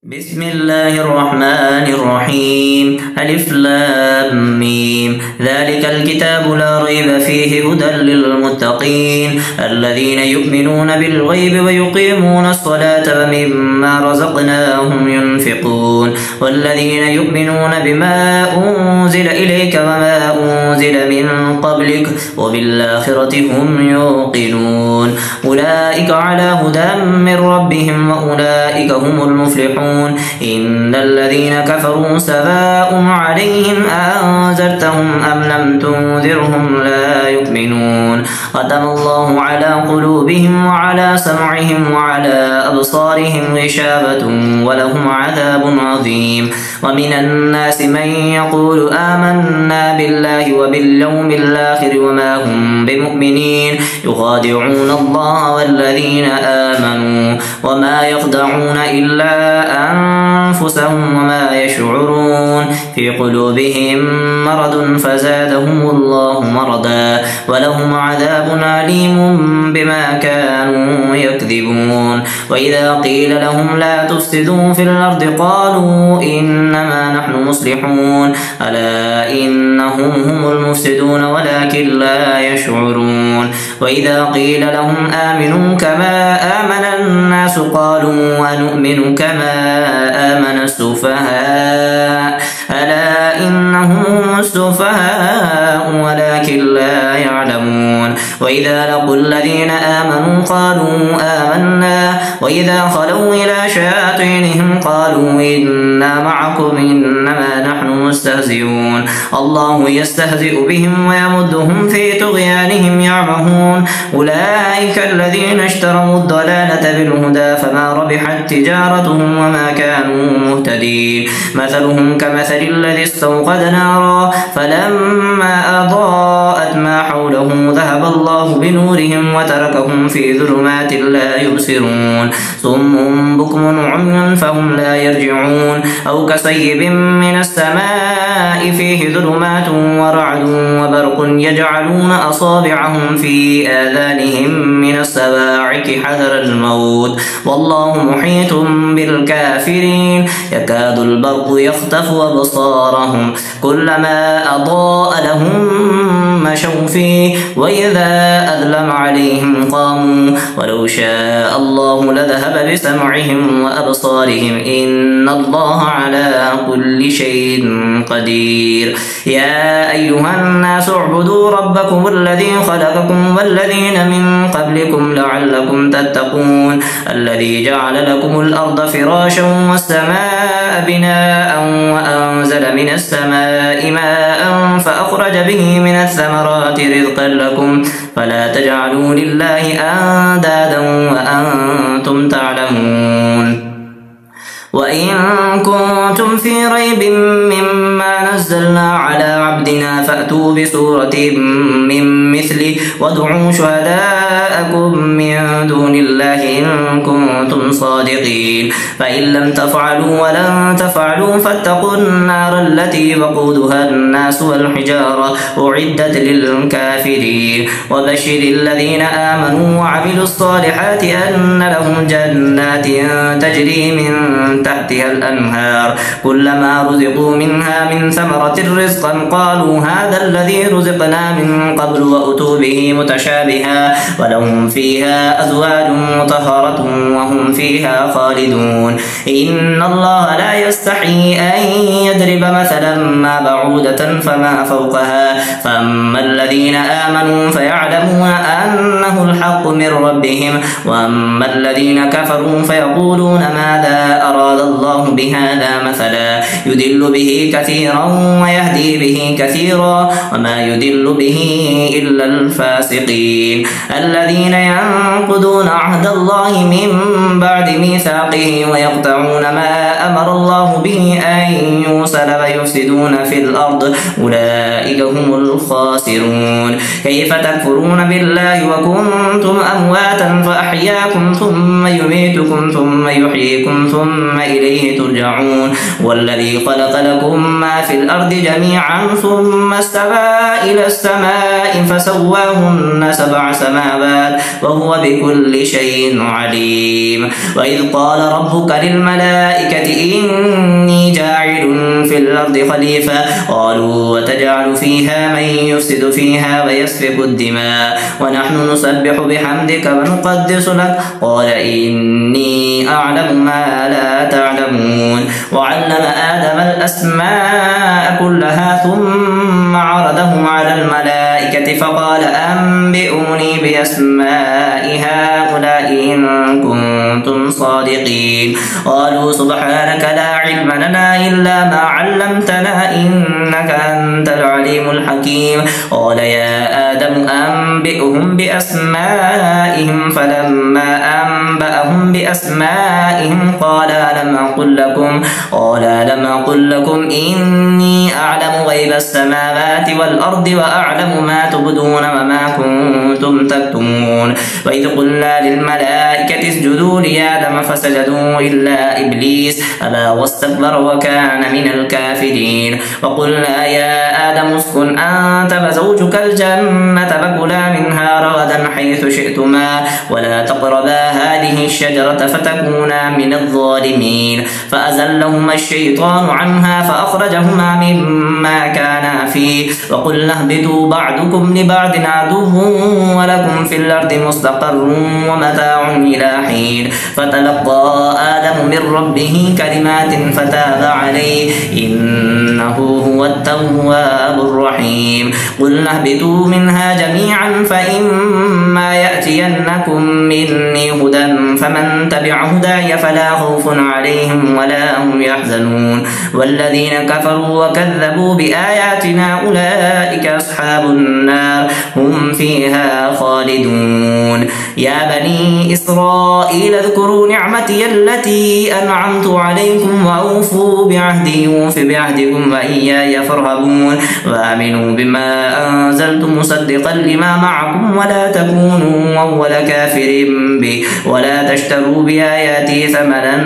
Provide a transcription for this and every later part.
بسم الله الرحمن الرحيم ألف لام ميم ذلك الكتاب لا ريب فيه هدى للمتقين الذين يؤمنون بالغيب ويقيمون الصلاة ومما رزقناهم ينفقون والذين يؤمنون بما أنزل إليك وما أنزل من قبلك وبالآخرة هم يوقنون أولئك على هدى من ربهم وأولئك هم المفلحون إن الذين كفروا سواء عليهم أنذرتهم أم لم تنذرهم لا يؤمنون ختم الله على قلوبهم وعلى سمعهم وعلى أبصارهم غشاوة ولهم عذاب عظيم ومن الناس من يقول آمنا بالله وباليوم الآخر وما هم بمؤمنين يخادعون الله والذين آمنوا وما يخدعون إلا أنفسهم وما يشعرون في قلوبهم مرض فزادهم الله مرضا ولهم عذاب أليم بما كانوا يكذبون وإذا قيل لهم لا تفسدوا في الأرض قالوا إنما نحن مصلحون ألا إنهم هم المفسدون ولكن لا يشعرون وإذا قيل لهم آمنوا كما آمن الناس قالوا ونؤمن كما آمن السفهاء ألا إنهم السفهاء ولكن لا يعلمون وإذا لقوا الذين آمنوا قالوا آمنا وإذا خلوا إلى شياطينهم قالوا إنا معكم إنما نحن مستهزئون الله يستهزئ بهم ويمدهم في طغيانهم يعمهون أولئك الذين اشتروا الضلالة بالهدى فما ربحت تجارتهم وما كانوا مهتدين مثلهم كمثل الذي استوقد نارا فلما أضاءت ما حوله ذهب الله بنورهم وتركهم في ظلمات لا يبصرون صم بكم عمي فهم لا يرجعون أو كصيب من السماء فيه ظلمات ورعد وبرق يجعلون أصابعهم في آذانهم من الصواعق حذر الموت والله محيط بالكافرين يكاد البرق يخطف أبصارهم كلما أضاء لهم مشوا فيه وإذا أظلم عليهم قاموا ولو شاء الله لذهب بسمعهم وأبصارهم إن الله على كل شيء قدير يا أيها الناس اعبدوا ربكم الذي خلقكم والذين من قبلكم لعلكم تتقون الذي جعل لكم الأرض فراشا والسماء بناء وأنزل من السماء ماء فأخرج به من الثمرات رزقا لكم فلا تجعلوا لله أندادا وأنتم تعلمون وإن كنتم في ريب مما نزلنا على عبدنا فأتوا بسورة من مثله وادعوا شهداءكم من دون الله إن كنتم صادقين فإن لم تفعلوا ولن تفعلوا فاتقوا النار التي وقودها الناس والحجارة أعدت للكافرين وبشر الذين آمنوا وعملوا الصالحات أن لهم جنات تجري من تحتها الأنهار كلما رزقوا منها من ثمرة رزقا قالوا هذا الذي رزقنا من قبل وأتوا به متشابها ولهم فيها أزواج مطهرة وهم فيها خالدون إن الله لا يستحيي أن يضرب مثلا ما بعودة فما فوقها فأما الذين آمنوا فيعلمون أنه الحق من ربهم وأما الذين كفروا فيقولون ماذا أراد الله بهذا مثلا يدل به كثيرا ويهدي به كثيرا وما يدل به إلا الفاسقين الذين ينقضون عهد الله من بعد ميثاقه ويقطعون ما أمر الله به أن يوصل ويفسدون في الأرض أولئك هم الخاسرون كيف تكفرون بالله وكنتم أمواتا فأحياكم ثم يميتكم ثم يحييكم ثم إليه ترجعون والذي خلق لكم ما في الأرض جميعا ثم استوى إلى السماء فسواهن فوقهن 7 سماوات وهو بكل شيء عليم. وإذ قال ربك للملائكة إني جاعل في الأرض خليفة قالوا وتجعل فيها من يفسد فيها ويسفك الدماء ونحن نسبح بحمدك ونقدس لك قال إني أعلم ما لا تعلمون. وعلم آدم الأسماء كلها ثم عرضهم على الملائكة فقال أنبئوني بأسماء هؤلاء إن كنتم صادقين. قالوا سبحانك لا علم لنا إلا ما علمتنا إنك أنت العليم الحكيم. قال يا آدم أنبئهم بأسمائهم فلما أنبأهم بأسمائهم قال ألم أقل لكم إني أعلم غيب السماوات والأرض وأعلم ما تبدون وما كنتم تكتمون. وإذ قلنا للملائكة اسجدوا لآدم فسجدوا إلا إبليس أبى واستكبر وكان من الكافرين. وقلنا يا آدم اسكن أنت وزوجك الجنة فكلا منها رغدا حيث شئتما ولا تقربا هذه الشجرة فتكونا من الظالمين. فأزلهما الشيطان عنها فأخرجهما مما كانا فيه وقلنا اهبطوا بعضكم لبعض عدو ولكم في الأرض مستقر ومتاع إلى حين. فتلقى آدم من ربه كلمات فتاب عليه إنه هو التواب الرحيم. قلنا اهبطوا منها جميعا فإما يأتينكم مني هدى فمن تبع هداي فلا خوف عليهم ولا هم يحزنون. والذين كفروا وكذبوا بآياتنا أولئك أصحاب النار هم فيها خالدون. يا بني إسرائيل اذكروا نعمتي التي أنعمت عليكم وأوفوا بعهدي أوف بعهدكم وإياي فارهبون. وآمنوا بما أنزلت مصدقا لما معكم ولا تكونوا أول كافر به ولا تشتروا بآياتي ثمنا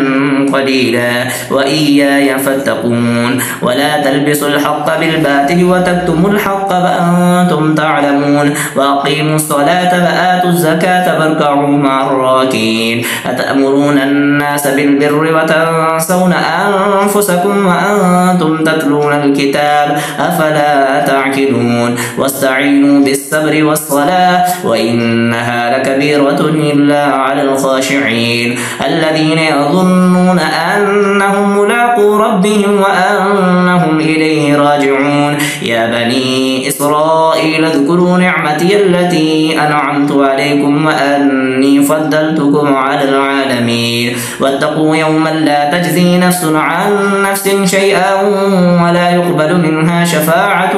قليلا وإياي فاتقون. ولا تلبسوا الحق بالباطل وتكتموا الحق وأنتم تعلمون. وأقيموا الصلاة وآتوا الزكاة واركعوا مع الراكعين. أتأمرون الناس بالبر وتنسون أنفسكم وأنتم تتلون الكتاب أفلا تعقلون. واستعينوا بالصبر والصلاة وإنها لكبيرة إلا على الخاشعين الذين يظنون أنهم ملاقو ربهم وأنهم إليه راجعون. يا بني إسرائيل اذكروا نعمتي التي أنعمت عليكم وأني فضلتكم على العالمين. واتقوا يوما لا تجزي نفس عن نفس شيئا ولا يقبل منها شفاعة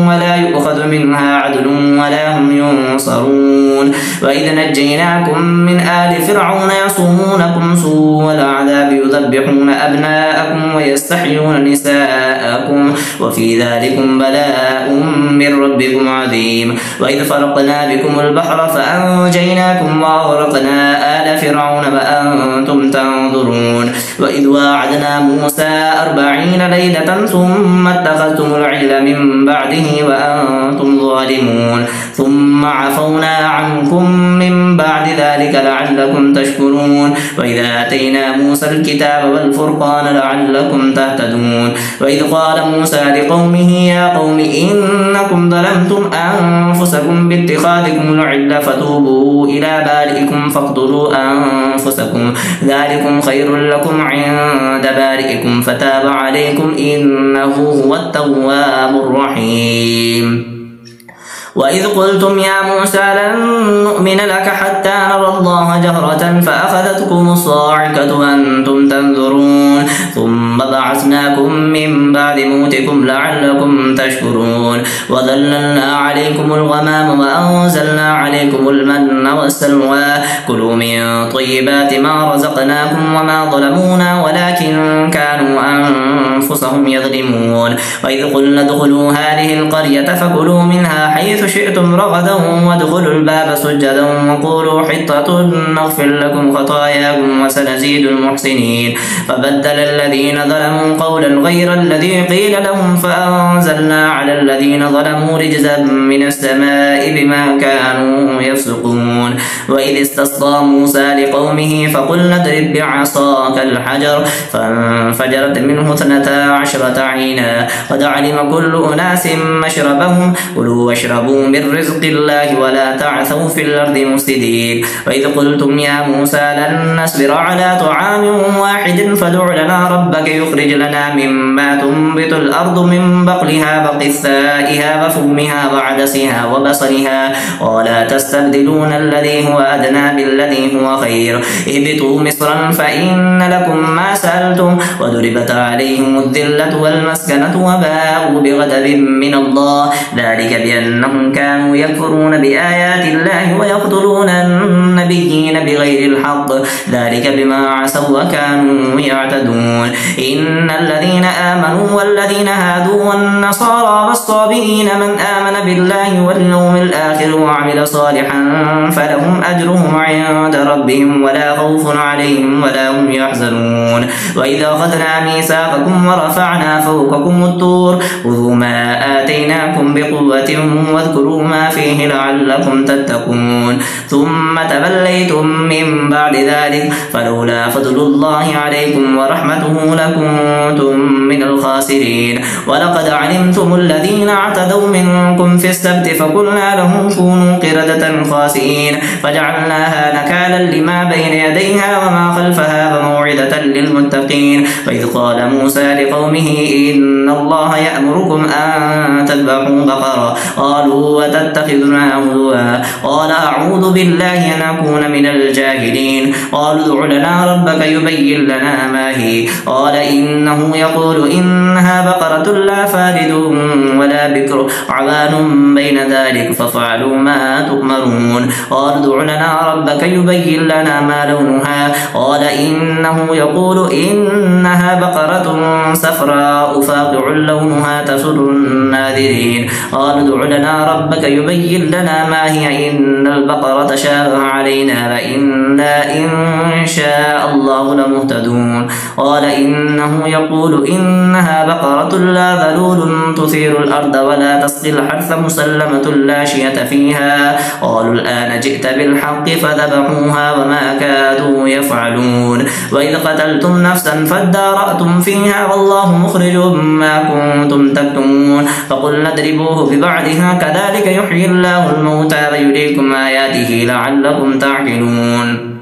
ولا يؤخذ منها عدل ولا هم ينصرون. وإذ نجيناكم من آل فرعون يصومونكم سوء العذاب يذبحون أبناءكم ويستحيون نساءكم وفي ذلكم بلاء من ربكم عظيم. وإذ فرقنا بكم البحر فأنجيناكم وأغرقنا آل فرعون وأنتم تنظرون. وإذ واعدنا موسى 40 ليلة ثم اتخذتم العجل من بعده وأنتم ظالمون ثم عفونا عنكم من بعد ذلك لعلكم تشكرون. وإذا آتينا موسى الكتاب والفرقان لعلكم تهتدون. وإذ قال موسى لقومه يا قوم إنكم ظلمتم أنفسكم باتخاذكم العجل فتوبوا إلى بارئكم فاقتلوا أنفسكم ذلكم خير لكم عند بارئكم فتاب عليكم إنه هو التواب الرحيم. وإذ قلتم يا موسى لن نؤمن لك حتى نرى الله جهرة فأخذتكم الصاعقة وأنتم تنظرون ثم بعثناكم من بعد موتكم لعلكم تشكرون. وظللنا عليكم الغمام وأنزلنا عليكم المن والسلوى كلوا من طيبات ما رزقناكم وما ظلمونا ولكن كانوا أنفسهم يظلمون. وإذ قلنا ادخلوا هذه القرية فكلوا منها حيث شئتم رغدا وادخلوا الباب سجدا وقولوا حطة نغفر لكم خطاياكم وسنزيد المحسنين. فبدل الذين ظلموا قولا غير الذي قيل لهم فأنزلنا على الذين ظلموا رجزا من السماء بما كانوا يفسقون. وإذ استسقى موسى لقومه فقلنا اضرب بعصاك الحجر فانفجرت منه 12 عينا قد علم كل أناس مشربهم كلوا واشربوا من رزق الله ولا تعثوا في الأرض مفسدين. وإذ قلتم يا موسى لن نصبر على طعام واحد فادع لنا ربك يخرج لنا مما تنبت الأرض من بقلها وقثائها وفومها وعدسها وبصلها ولا تستبدلون الذي هو أدنى بالذي هو خير اهبطوا مصرا فإن لكم ما سألتم وضربت عليهم الذلة والمسكنة وباءوا بغضب من الله ذلك بأنهم كانوا يكفرون بآيات الله ويقتلون النبيين بغير الحق ذلك بما عصوا وكانوا يعتدون. إن الذين آمنوا والذين هادوا والنصارى والصابئين من آمن بالله واليوم الآخر وعمل صالحا فلهم أجرهم عند ربهم ولا خوف عليهم ولا هم يحزنون. وإذا أخذنا ميثاقكم ورفعنا فوقكم الطور خذوا ما آتيناكم بقوة واذكروا ما فيه لعلكم تتقون ثم توليتم من بعد ذلك فلولا فضل الله عليكم ورحمته لكنتم من الخاسرين. ولقد علمتم الذين اعتدوا منكم في السبت فقلنا لهم كونوا قردة خاسئين فجعلناها نكالا لما بين يديها وما خلفها وموعظة للمتقين. وإذ قال موسى لقومه إن الله يأمركم أن تذبحوا بقرة قالوا وتتخذنا هزوا قال أعوذ بالله أن أكون من الجاهلين قالوا ادع لنا ربك يبين لنا ما هي قال إنه يقول إنها بقرة لا فارد ولا بكر عوان بين ذلك فافعلوا ما تؤمرون قال ادع لنا ربك يبين لنا ما لونها قال إنه يقول إنها بقرة صفراء فاقع لونها تسر الناذرين قال ادع لنا ربك يبين لنا ما هي إن البقرة شابه علينا وإنا إن شاء الله لمهتدون قال إنه يقول إنها بقرة لا ذلول تثير الأرض ولا تسقي الحرث مسلمة لا شية فيها قالوا الآن جئت بالحق فذبحوها وما كادوا يفعلون. وإذ قتلتم نفسا فادارأتم فيها والله مخرج ما كنتم تكتمون فقلنا اضربوه ببعضها كذلك يحيي الله الموتى ويريكم آياته لعلكم تعقلون.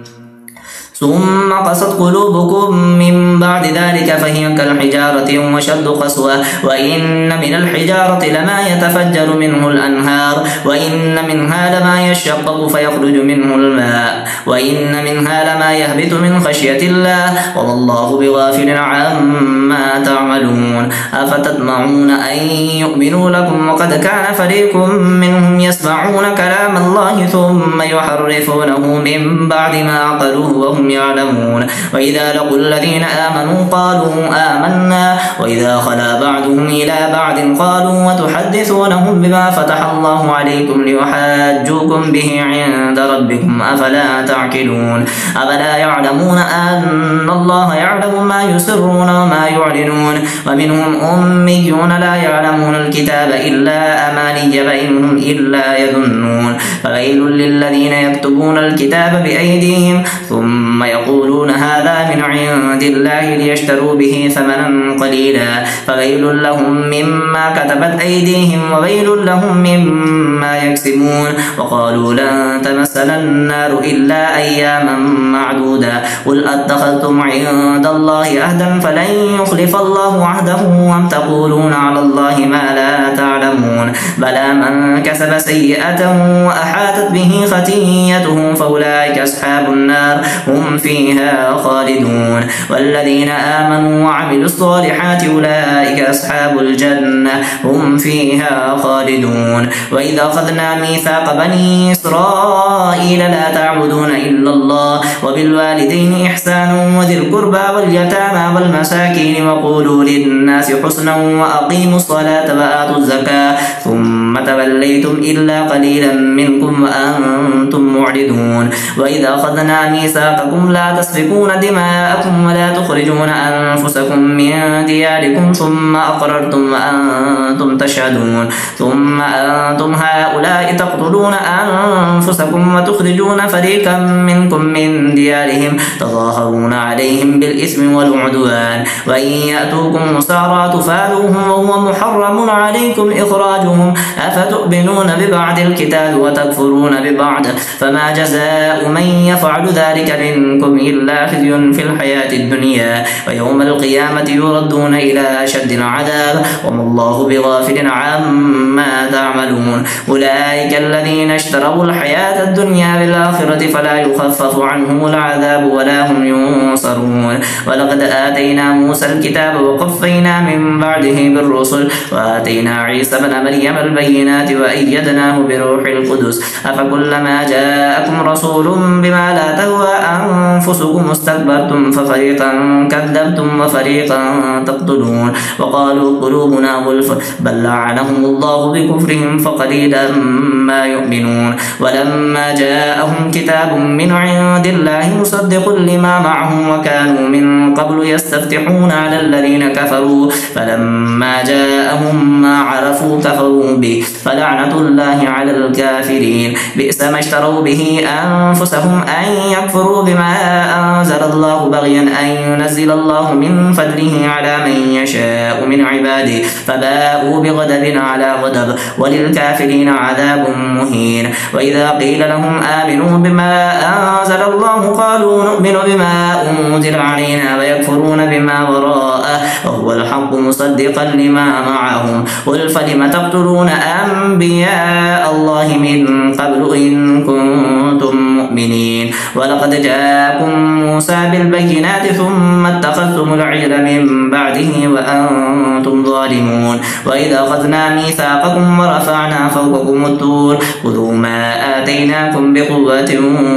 ثم قست قلوبكم من بعد ذلك فهي كالحجارة وشد قسوة وإن من الحجارة لما يتفجر منه الأنهار وإن منها لما يشقق فيخرج منه الماء وإن منها لما يهبط من خشية الله وما الله بغافل عما تعملون. أفتطمعون أن يؤمنوا لكم وقد كان فريق منهم يسمعون كلام الله ثم يحرفونه من بعد ما عقلوه وهم يعلمون. وإذا لقوا الذين آمنوا قالوا آمنا وإذا خلا بعضهم إلى بعض قالوا وتحدثونهم بما فتح الله عليكم ليحاجوكم به عند ربكم أفلا تعقلون. أفلا يعلمون أن الله يعلم ما يسرون وما يعلنون ومنهم أميون لا يعلمون الكتاب إلا أماني وإنهم إلا يظنون. فويل للذين يكتبون الكتاب بأيديهم ثم يقولون هذا من عند الله ليشتروا به ثمنا قليلا فويل لهم مما كتبت أيديهم وويل لهم مما يكسبون. وقالوا لن تمسنا النار إلا أياما معدودة قل أتخذتم عند الله عهدا فلن يخلف الله عهده أم تقولون على الله ما لا تعلمون. بلى من كسب سيئة وأحاطت به خطيئته فأولئك أصحاب النار هم فيها خالدون. والذين آمنوا وعملوا الصالحات أولئك أصحاب الجنة هم فيها خالدون. وإذا أخذنا ميثاق بني إسرائيل لا تعبدون إلا الله وبالوالدين إحسانا وذي القربى واليتامى والمساكين وقولوا للناس حسنا وأقيموا الصلاة وآتوا الزكاة ثم ثم توليتم إلا قليلا منكم وأنتم معرضون وإذا أخذنا ميثاقكم لا تسفكون دماءكم ولا تخرجون أنفسكم من دياركم ثم أقررتم وأنتم تشهدون ثم أنتم هؤلاء تقتلون أنفسكم وتخرجون فريقا منكم من ديارهم تظاهرون عليهم بالإثم والعدوان وإن يأتوكم مسارى تفادوهم وهو محرم عليكم إخراجهم أفتؤمنون ببعض الكتاب وتكفرون ببعض فما جزاء من يفعل ذلك منكم إلا خزي في الحياة الدنيا ويوم القيامة يردون إلى أشد العذاب وما الله بغافل عما تعملون أولئك الذين اشتروا الحياة الدنيا بالآخرة فلا يخفف عنهم العذاب ولا هم ينصرون ولقد آتينا موسى الكتاب وقفينا من بعده بالرسل وآتينا عيسى بن مريم البينات وأيدناه بروح القدس أفكلما جاءكم رسول بما لا تهوى أنفسكم استكبرتم ففريقا كذبتم وفريقا تقتلون وقالوا قلوبنا غلف بل لعنهم الله بكفرهم فقليلا ما يؤمنون ولما جاءهم كتاب من عند الله مصدق لما معهم وكانوا من قبل يستفتحون على الذين كفروا فلما جاءهم ما عرفوا كفروا به فلعنة الله على الكافرين بئس ما اشتروا به أنفسهم أن يكفروا بما أنزل الله بغيا أن ينزل الله من فضله على من يشاء من عباده فباءوا بغضب على غضب وللكافرين عذاب مهين وإذا قيل لهم آمنوا بما أنزل الله قالوا نؤمن بما أنزل علينا ويكفرون بما وراءه وهو الحق مصدقا لما معهم قل فلم تقتلون أنبياء الله من قبل إن كنتم مؤمنين ولقد جاءكم موسى بالبينات ثم اتخذتم العجل من بعده وأنتم ظالمون وإذا أخذنا ميثاقكم ورفعنا فوقكم الطور خذوا ما آتيناكم بقوة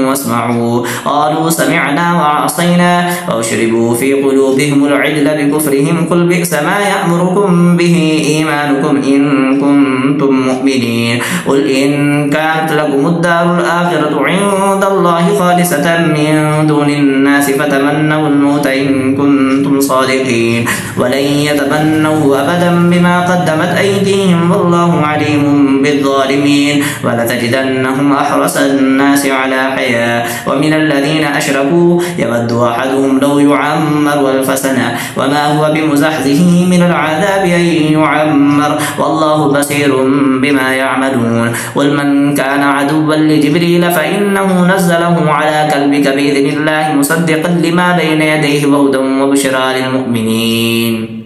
واسمعوا قالوا سمعنا وعصينا وأشربوا في قلوبهم العجل بكفرهم قل بئس ما يأمركم به إيمانكم إن كنتم مؤمنين قل إن كانت لكم الدار الآخرة عند الله خالصة من دون الناس فتمنوا الموت إن كنتم صادقين ولن يتمنوا أبدا بما قدمت أيديهم والله عليم بالظالمين ولتجدنهم أحرص الناس على حياة ومن الذين أشركوا يود أحدهم لو يعمر ألف سنة وما هو بمزحزحه من العذاب أن يعمر والله بصير بما يعملون قل من كان عدوا لجبريل فإنه نزله على قلبك بإذن الله مصدقا لما بين يديه وهدى وبشرى للمؤمنين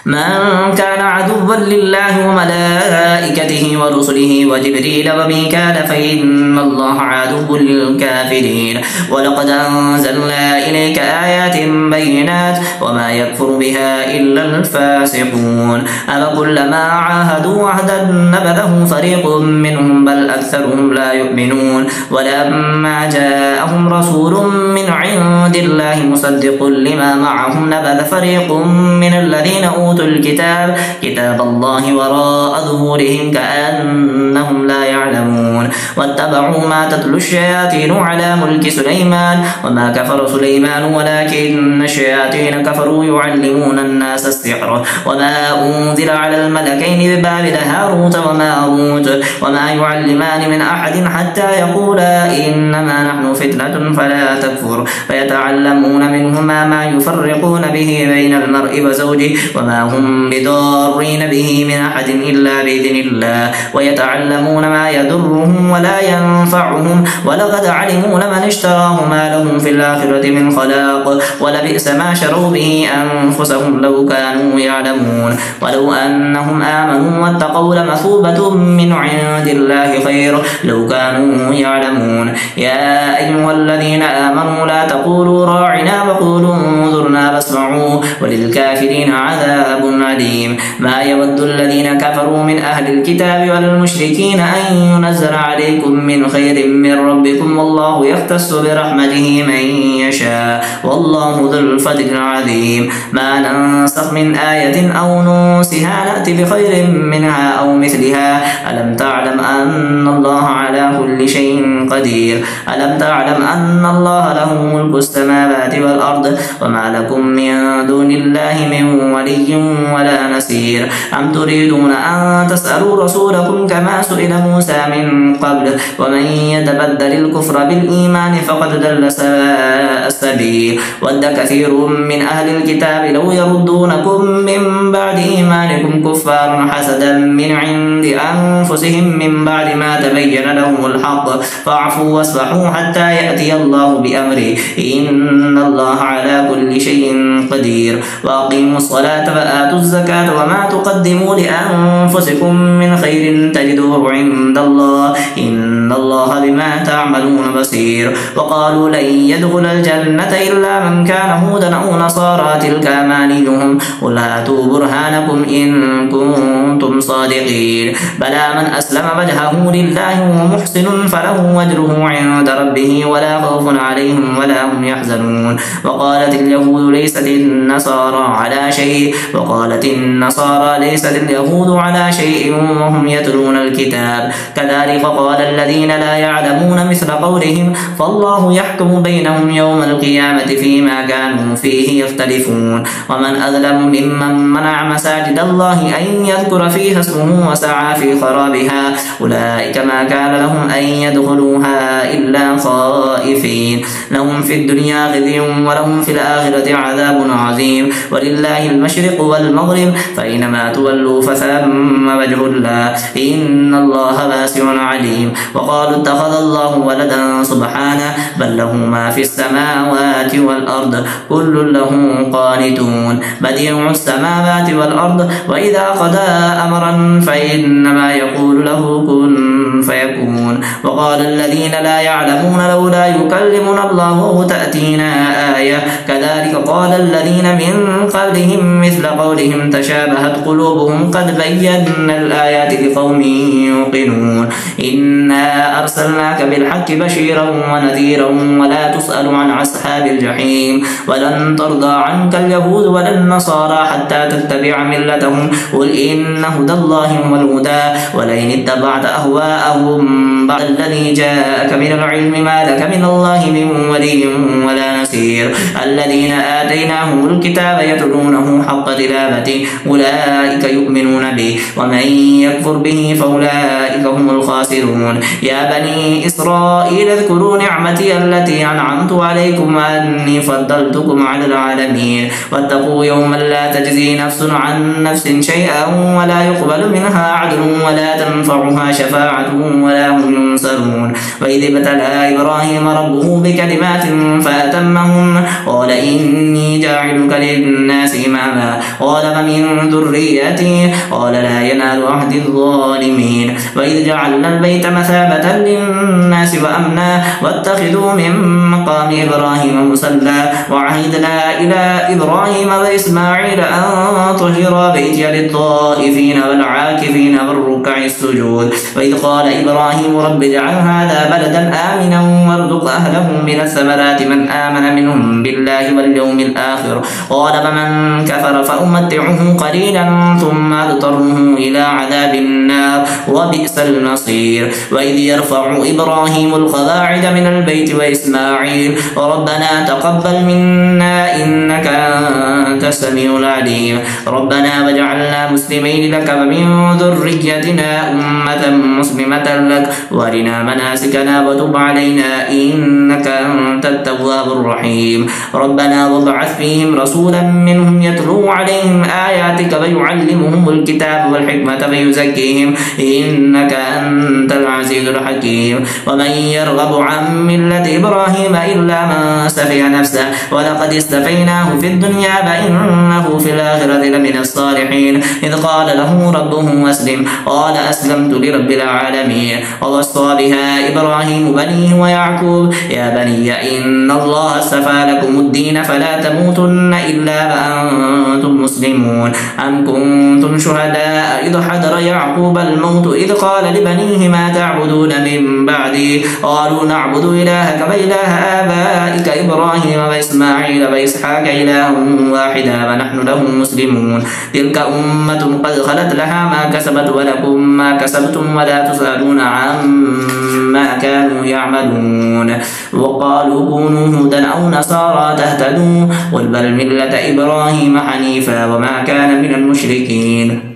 من كان عدوا لله وملائكته ورسله وجبريل وميكال فإن الله عدو للكافرين ولقد أنزلنا إليك آيات بينات وما يكفر بها إلا الفاسقون أفكلما عاهدوا عهدا نبذه فريق منهم بل أكثرهم لا يؤمنون ولما جاءهم رسول من عند الله مصدق لما معهم نبذ فريق من الذين أوتوا الكتاب كتاب الله وراء ظهورهم كأنهم لا يعلمون واتبعوا ما تتلو الشياطين على ملك سليمان وما كفر سليمان ولكن الشياطين كفروا يعلمون الناس السحر وما أنزل على الملكين ببابل هاروت وماروت وما يعلمان من أحد حتى يقولا إنما نحن فتنة فلا تكفر فيتعلمون منهما ما يفرقون به بين المرء وزوجه وما هم بضارين به من أحد إلا بإذن الله ويتعلمون ما يضرهم ولا ينفعهم ولقد علموا لمن اشتراه ما لهم في الآخرة من خلاق ولبئس ما شروا به أنفسهم لو كانوا يعلمون ولو أنهم آمنوا واتقوا لمثوبة من عند الله خير لو كانوا يعلمون يا أيها الذين آمنوا لا تقولوا راعنا وقولوا انظرنا ما واسمعوا وللكافرين عذاب أليم. ما يود الذين كفروا من أهل الكتاب ولا المشركين أن ينزل عليكم من خير من ربكم والله يختص برحمته من يشاء والله ذو الفضل العظيم. ما ننسخ من آية أو ننسها نأتي بخير منها أو مثلها. ألم تعلم أن الله على كل شيء قدير. ألم تعلم أن الله له ملك السماوات والأرض وما لكم من دون الله من ولي ولا نصير. أم تريدون أن تسألوا رسولكم كما سئل موسى من قبل ومن يتبدل الكفر بالإيمان فقد ضل سواء السبيل. ود كثير من أهل الكتاب لو يردونكم من بعد إيمانكم كفارا حسدا من عند أنفسهم من بعد ما تبين لهم الحق فاعفوا واصفحوا حتى يأتي الله بأمره إن الله على كل شيء قدير. وأقيموا الصلاة وآتوا الزكاة وما تقدموا لأنفسكم من خير تجدوه عند الله إن الله بما تعملون بصير. وقالوا لن يدخل الجنة إلا من كان هودا أو نصارى تلك أمانيهم قل هاتوا برهانكم إن كنتم صادقين. بلى من أسلم وجهه لله وهو محسن فله أجره عند ربه ولا خوف عليهم ولا هم يحزنون. وقالت اليهود ليست النصارى على شيء وقالت النصارى ليست اليهود على شيء وهم يتلون الكتاب كذلك قال الذين لا يعلمون مثل قولهم فالله يحكم بينهم يوم القيامة فيما كانوا فيه يختلفون. ومن أظلم ممن منع مساجد الله أن يذكر فيها اسمه وسعى في خرابها أولئك ما كان لهم أن يدخلوها إلا خائفين لهم في الدنيا خزي ولهم في الآخرة عذاب عظيم. ولله المشرق والمغرب فإنما تولوا فثم وجه الله إن الله واسع عليم. وقالوا اتخذ الله ولدا سبحانه بل له ما في السماوات والأرض كل له قانتون بديع السماوات والأرض وإذا قضى أمرا فإنما يقول له كن فيكون. وقال الذين لا يعلمون لولا يكلمنا الله أو تأتينا آية كذلك قال الذين من قبلهم مثل قولهم تشابهت قلوبهم قد بينا الآيات لقوم يوقنون. إنا أرسلناك بالحق بشيرا ونذيرا ولا تسأل عن أصحاب الجحيم. ولن ترضى عنك اليهود ولا النصارى حتى تتبع ملتهم قل إن هدى الله هو الهدى ولئن اتبعت أهواءهم بعد الذي جاءك من العلم ما لك من الله من ولي ولا نصير. الذين آتيناهم الكتاب يتلونه حق تلاوته أولئك يؤمنون به ومن يكفر به فأولئك هم الخاسرون. يا بني إسرائيل اذكروا نعمتي التي أنعمت عليكم وأني فضلتكم على العالمين. واتقوا يوما لا تجزي نفس عن نفس شيئا ولا يقبل منها عدل ولا تنفعها شفاعة ولا هم ينصرون. وإذ ابتلى إبراهيم ربه بكلمات فأتمهن قال إني جاعلك للناس إماما قال ومن ذريتي قال لا ينال عهد الظالمين. وإذ جعلنا البيت مثابة للناس وأمنا واتخذوا من مقام إبراهيم مصلى وعهدنا إلى إبراهيم وإسماعيل أن طهرا بيتي للطائفين والعاكفين والركع السجود. وإذ قال إبراهيم رب اجعل هذا بلدا آمنا وارزق أهله من الثمرات من آمن منهم بالله واليوم الآخر قال فمن كفر فأمتعه قليلا ثم أضطره إلى عذاب النار وبئس المصير. وإذ يرفع إبراهيم القواعد من البيت وإسماعيل ربنا تقبل منا إنك أنت السميع العليم ربنا واجعلنا مسلمين لك ومن ذريتنا أمة مسلمة لك وارنا مناسكنا وتب علينا إنك أنت التواب الرحيم. ربنا وابعث فيهم رسولا منهم يتلو عليهم آياتك ويعلمهم الكتاب والحكمة ويزكيهم إنك أنت العزيز الحكيم. ومن يرغب عن ملة إبراهيم إلا من سفه نفسه ولقد استفيناه في الدنيا وإنه في الآخرة لمن الصالحين. إذ قال له ربه أسلم قال أسلمت لرب العالمين. ووصى بها إبراهيم بنيه ويعقوب يا بني إن الله اصطفى لكم الدين فلا تموتن إلا وأنتم مسلمون أم كنتم شهداء إذ حضر يعقوب الموت إذ قال لبنيه ما تعبدون من بعدي قالوا نعبد إلهك وإله آبائك إبراهيم وإسماعيل وإسحاق إلها واحدا ونحن له مسلمون تلك أمة قد خلت لها ما كسبت ولكم ما كسبتم ولا تسألون عما كانوا يعملون وقالوا كونوا هودا أو نصارى تهتدوا قل بل ملة إبراهيم حنيفا وما كان من المشركين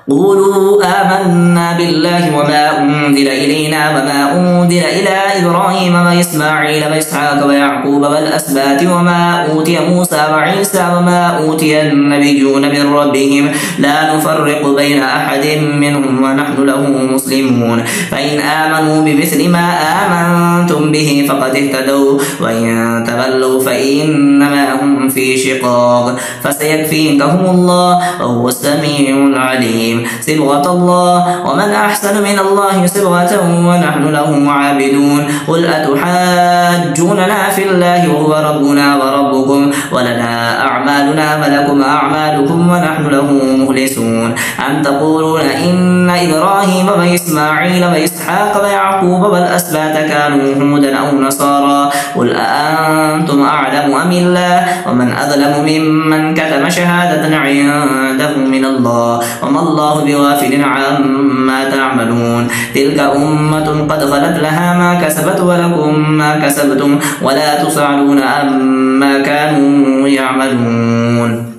قولوا آمنا بالله وما أنزل إلينا وما أنزل إلى إبراهيم وإسماعيل وإسحاق ويعقوب والأسباط وما أوتي موسى وعيسى وما أوتي النبيون من ربهم لا نفرق بين أحد منهم ونحن له مسلمون فإن آمنوا بمثل ما آمنتم به فقد اهتدوا وإن تولوا فإنما هم في شقاق فسيكفيكهم الله وهو السميع العليم صبغة الله ومن أحسن من الله صبغة ونحن له عابدون قل أتحاجوننا في الله وهو ربنا وربكم ولنا أعمالنا ولكم أعمالكم ونحن له مخلصون أم تقولون إن إبراهيم وإسماعيل وإسحاق ويعقوب والأسباط كانوا هودا أو نصارى قل أأنتم أعلم أم الله ومن أظلم ممن كتم شهادة عنده من الله وما الله بغافل عما تعملون تلك أمة قد خلت لها ما كسبت ولكم ما كسبتم ولا تسألون عما كانوا يعملون